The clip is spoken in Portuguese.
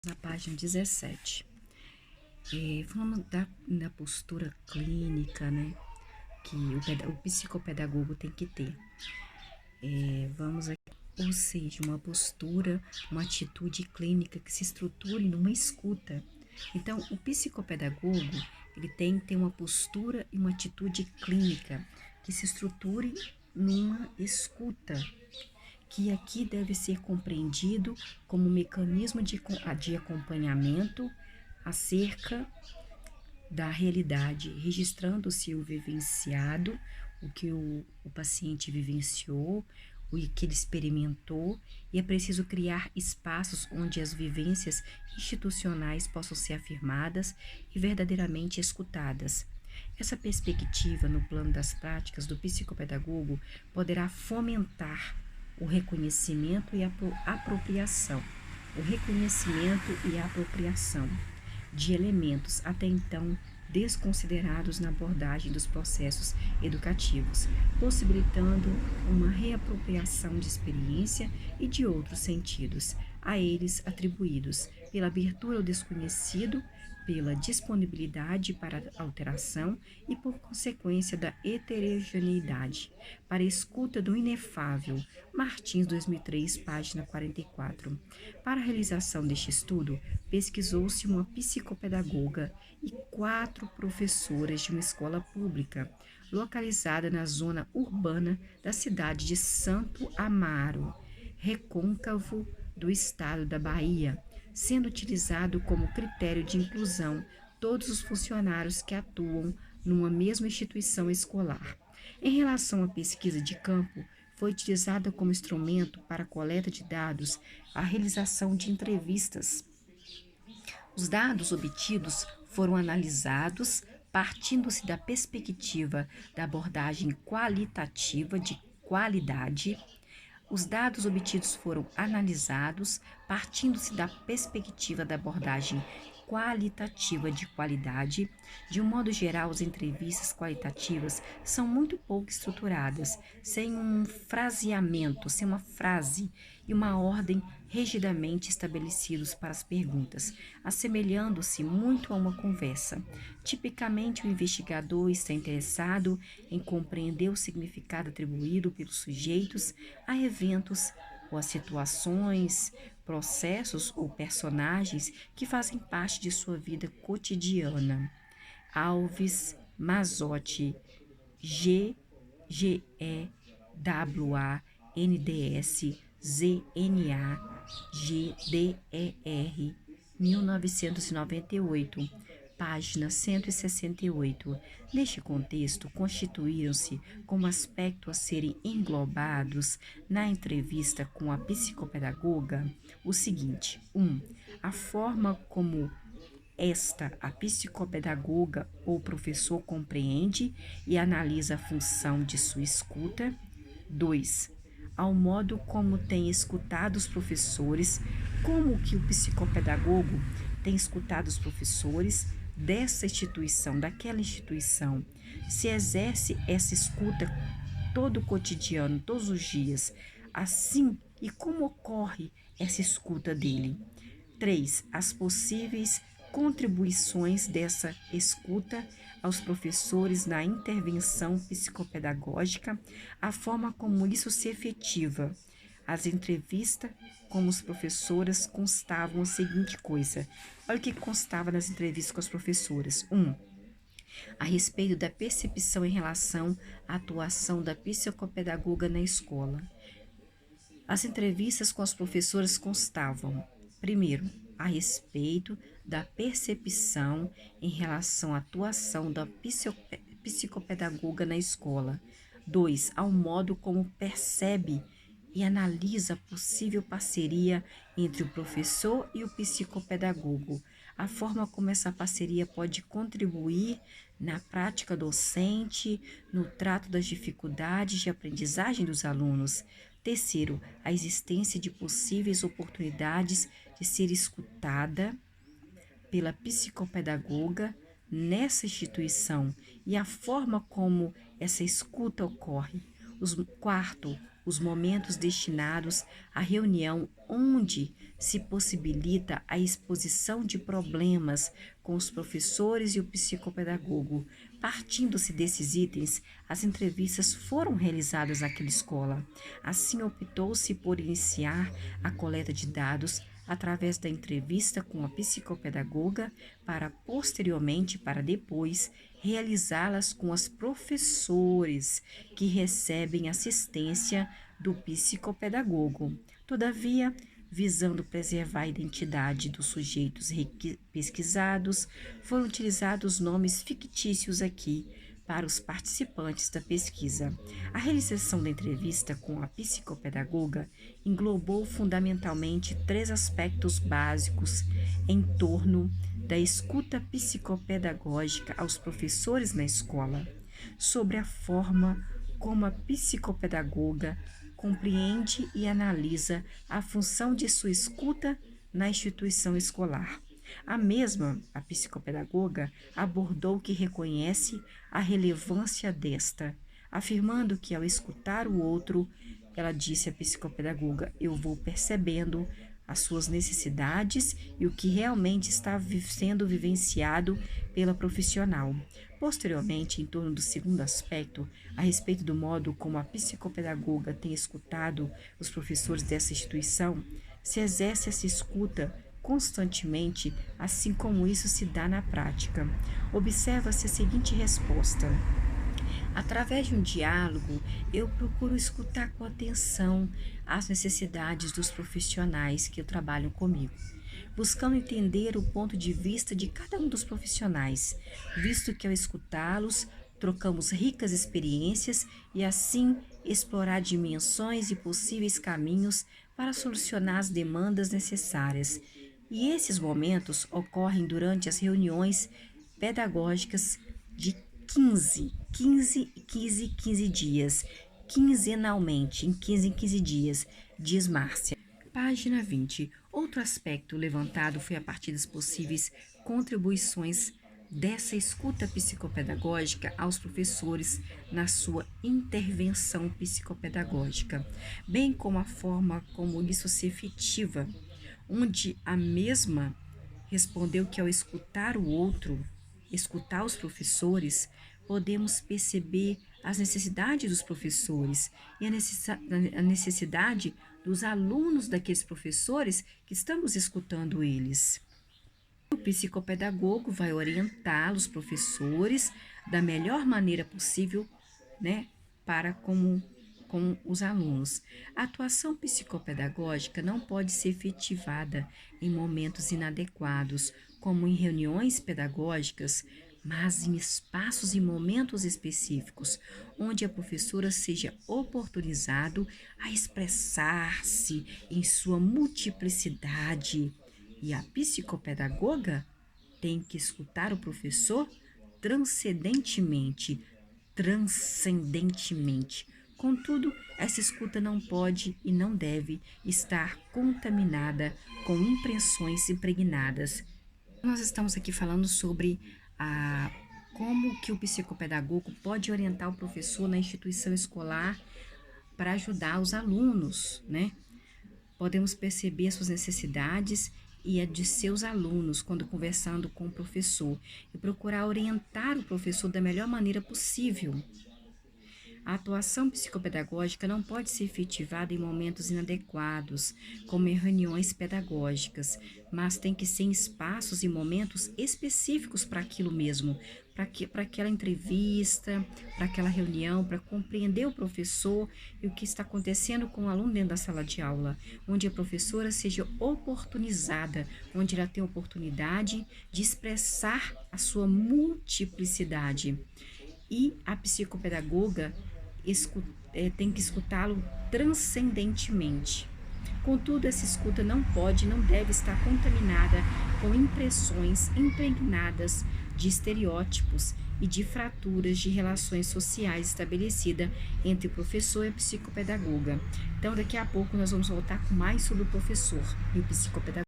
Na página 17. Falando da postura clínica, né, que o psicopedagogo tem que ter. Vamos aqui, ou seja, uma postura, uma atitude clínica que se estruture numa escuta. Então, o psicopedagogo, ele tem que ter uma postura e uma atitude clínica que se estruture numa escuta, que aqui deve ser compreendido como um mecanismo de acompanhamento acerca da realidade, registrando-se o vivenciado, o que o paciente vivenciou, o que ele experimentou, e é preciso criar espaços onde as vivências institucionais possam ser afirmadas e verdadeiramente escutadas. Essa perspectiva, no plano das práticas do psicopedagogo, poderá fomentar o reconhecimento e a apropriação. O reconhecimento e a apropriação de elementos até então desconsiderados na abordagem dos processos educativos, possibilitando uma reapropriação de experiência e de outros sentidos a eles atribuídos, pela abertura ao desconhecido, pela disponibilidade para alteração e por consequência da heterogeneidade, para a escuta do inefável. Martins, 2003, página 44. Para a realização deste estudo, pesquisou-se uma psicopedagoga e 4 professoras de uma escola pública, localizada na zona urbana da cidade de Santo Amaro, recôncavo do estado da Bahia, sendo utilizado como critério de inclusão todos os funcionários que atuam numa mesma instituição escolar. Em relação à pesquisa de campo, foi utilizada como instrumento para a coleta de dados a realização de entrevistas. Os dados obtidos foram analisados partindo-se da perspectiva da abordagem qualitativa de qualidade. Os dados obtidos foram analisados partindo-se da perspectiva da abordagem qualitativa de qualidade. De um modo geral, as entrevistas qualitativas são muito pouco estruturadas, sem um fraseamento, sem uma frase e uma ordem rigidamente estabelecidos para as perguntas, assemelhando-se muito a uma conversa. Tipicamente, o investigador está interessado em compreender o significado atribuído pelos sujeitos a eventos ou a situações, processos ou personagens que fazem parte de sua vida cotidiana. Alves, Mazotti, GGEWA, ZNA, GDER, 1998, página 168. Neste contexto, constituíram-se como aspecto a serem englobados na entrevista com a psicopedagoga o seguinte: 1. A forma como a psicopedagoga ou professor compreende e analisa a função de sua escuta. 2. Ao modo como tem escutado os professores, como que o psicopedagogo tem escutado os professores dessa instituição, daquela instituição, se exerce essa escuta todo o cotidiano, todos os dias, assim, e como ocorre essa escuta dele. 3. As possíveis contribuições dessa escuta aos professores na intervenção psicopedagógica, a forma como isso se efetiva. As entrevistas com as professoras constavam a seguinte coisa. Olha o que constava nas entrevistas com as professoras. 1. A respeito da percepção em relação à atuação da psicopedagoga na escola. As entrevistas com as professoras constavam, primeiro, a respeito da percepção em relação à atuação da psicopedagoga na escola. 2. Ao modo como percebe e analisa a possível parceria entre o professor e o psicopedagogo, a forma como essa parceria pode contribuir na prática docente, no trato das dificuldades de aprendizagem dos alunos. Terceiro, a existência de possíveis oportunidades de ser escutada pela psicopedagoga nessa instituição e a forma como essa escuta ocorre. Quarto, os momentos destinados à reunião onde se possibilita a exposição de problemas com os professores e o psicopedagogo. Partindo-se desses itens, as entrevistas foram realizadas naquela escola. Assim, optou-se por iniciar a coleta de dados através da entrevista com a psicopedagoga para depois realizá-las com os professores que recebem assistência do psicopedagogo. Todavia, visando preservar a identidade dos sujeitos pesquisados, foram utilizados nomes fictícios aqui para os participantes da pesquisa. A realização da entrevista com a psicopedagoga englobou fundamentalmente três aspectos básicos em torno da escuta psicopedagógica aos professores na escola, sobre a forma como a psicopedagoga compreende e analisa a função de sua escuta na instituição escolar. A psicopedagoga, abordou que reconhece a relevância desta, afirmando que ao escutar o outro, ela disse à psicopedagoga: eu vou percebendo as suas necessidades e o que realmente está sendo vivenciado pela profissional. Posteriormente, em torno do segundo aspecto, a respeito do modo como a psicopedagoga tem escutado os professores dessa instituição, se exerce essa escuta constantemente, assim como isso se dá na prática. Observa-se a seguinte resposta: através de um diálogo, eu procuro escutar com atenção as necessidades dos profissionais que trabalham comigo, buscando entender o ponto de vista de cada um dos profissionais, visto que ao escutá-los, trocamos ricas experiências e assim explorar dimensões e possíveis caminhos para solucionar as demandas necessárias. E esses momentos ocorrem durante as reuniões pedagógicas de 15 dias, quinzenalmente, em 15 dias, diz Márcia. Página 20. Outro aspecto levantado foi a partir das possíveis contribuições dessa escuta psicopedagógica aos professores na sua intervenção psicopedagógica, bem como a forma como isso se efetiva, onde a mesma respondeu que ao escutar o outro, escutar os professores, podemos perceber as necessidades dos professores e a necessidade dos alunos daqueles professores que estamos escutando eles. O psicopedagogo vai orientar os professores da melhor maneira possível, né, para com os alunos. A atuação psicopedagógica não pode ser efetivada em momentos inadequados, como em reuniões pedagógicas, mas em espaços e momentos específicos, onde a professora seja oportunizado a expressar-se em sua multiplicidade. E a psicopedagoga tem que escutar o professor transcendentemente. Contudo, essa escuta não pode e não deve estar contaminada com impressões impregnadas. Nós estamos aqui falando sobre como que o psicopedagogo pode orientar o professor na instituição escolar para ajudar os alunos, né? Podemos perceber as suas necessidades e a de seus alunos quando conversando com o professor e procurar orientar o professor da melhor maneira possível. A atuação psicopedagógica não pode ser efetivada em momentos inadequados, como em reuniões pedagógicas, mas tem que ser em espaços e momentos específicos para aquilo mesmo, para aquela entrevista, para aquela reunião, para compreender o professor e o que está acontecendo com o aluno dentro da sala de aula, onde a professora seja oportunizada, onde ela tem a oportunidade de expressar a sua multiplicidade. E a psicopedagoga tem que escutá-lo transcendentemente. Contudo, essa escuta não deve estar contaminada com impressões impregnadas de estereótipos e de fraturas de relações sociais estabelecidas entre o professor e a psicopedagoga. Então, daqui a pouco nós vamos voltar com mais sobre o professor e o psicopedagogo.